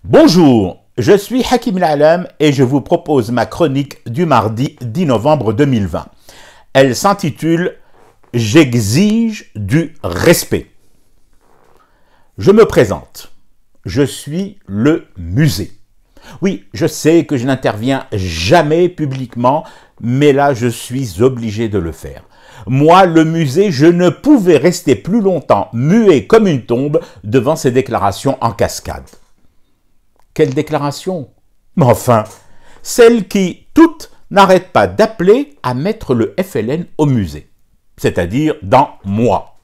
Bonjour, je suis Hakim Al-Alam et je vous propose ma chronique du mardi 10 novembre 2020. Elle s'intitule « J'exige du respect ». Je me présente. Je suis le musée. Oui, je sais que je n'interviens jamais publiquement, mais là je suis obligé de le faire. Moi, le musée, je ne pouvais rester plus longtemps muet comme une tombe devant ces déclarations en cascade. Quelle déclaration? Mais enfin, celles qui, toutes, n'arrêtent pas d'appeler à mettre le FLN au musée, c'est-à-dire dans moi.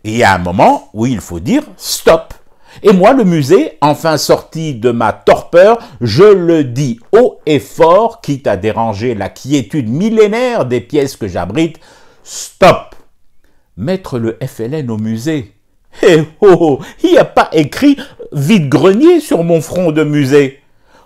Et il y a un moment où il faut dire stop. Et moi, le musée, enfin sorti de ma torpeur, je le dis haut et fort, quitte à déranger la quiétude millénaire des pièces que j'abrite, stop. Mettre le FLN au musée. Eh oh, il n'y a pas écrit vide-grenier sur mon front de musée.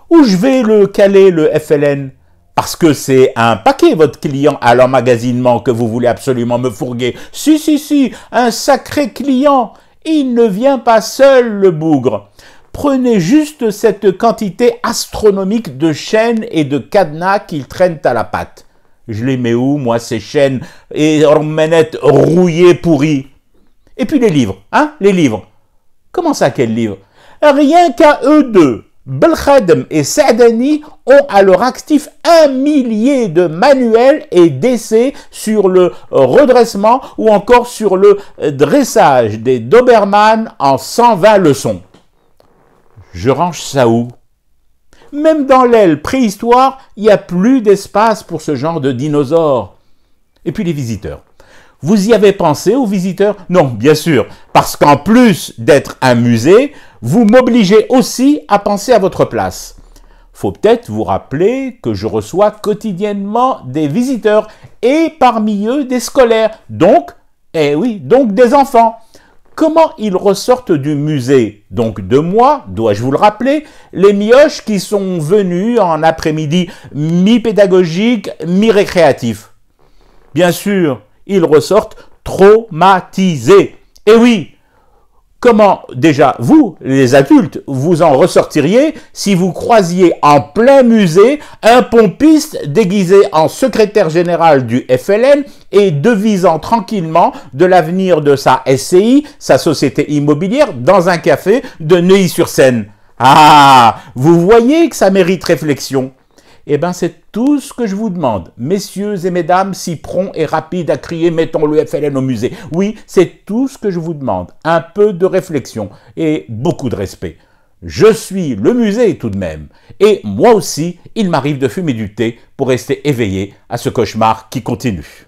Où je vais le caler, le FLN? Parce que c'est un paquet, votre client, à l'emmagasinement que vous voulez absolument me fourguer. Si, un sacré client. Il ne vient pas seul, le bougre. Prenez juste cette quantité astronomique de chaînes et de cadenas qu'il traîne à la patte. Je les mets où, moi, ces chaînes et ormenettes rouillées, pourries? Et puis les livres, hein, les livres. Comment ça, quels livres? Rien qu'à eux deux, Belkhadem et Saadani ont à leur actif 1 millier de manuels et d'essais sur le redressement ou encore sur le dressage des Doberman en 120 leçons. Je range ça où? Même dans l'aile préhistoire, il n'y a plus d'espace pour ce genre de dinosaures. Et puis les visiteurs. Vous y avez pensé aux visiteurs? Non, bien sûr, parce qu'en plus d'être un musée, vous m'obligez aussi à penser à votre place. Faut peut-être vous rappeler que je reçois quotidiennement des visiteurs et parmi eux des scolaires, donc des enfants. Comment ils ressortent du musée? Donc de moi, dois-je vous le rappeler, les mioches qui sont venus en après-midi mi-pédagogique, mi-récréatif. Bien sûr, ils ressortent traumatisés. Et oui, comment déjà, vous, les adultes, vous en ressortiriez si vous croisiez en plein musée un pompiste déguisé en secrétaire général du FLN et devisant tranquillement de l'avenir de sa SCI, sa société immobilière, dans un café de Neuilly-sur-Seine? Ah, vous voyez que ça mérite réflexion. Eh bien, c'est tout ce que je vous demande, messieurs et mesdames, si prompts et rapides à crier « mettons le FLN au musée ». Oui, c'est tout ce que je vous demande, un peu de réflexion et beaucoup de respect. Je suis le musée tout de même, et moi aussi, il m'arrive de fumer du thé pour rester éveillé à ce cauchemar qui continue.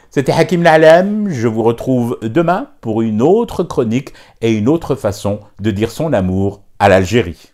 C'était Hakim Al-Alam, je vous retrouve demain pour une autre chronique et une autre façon de dire son amour à l'Algérie.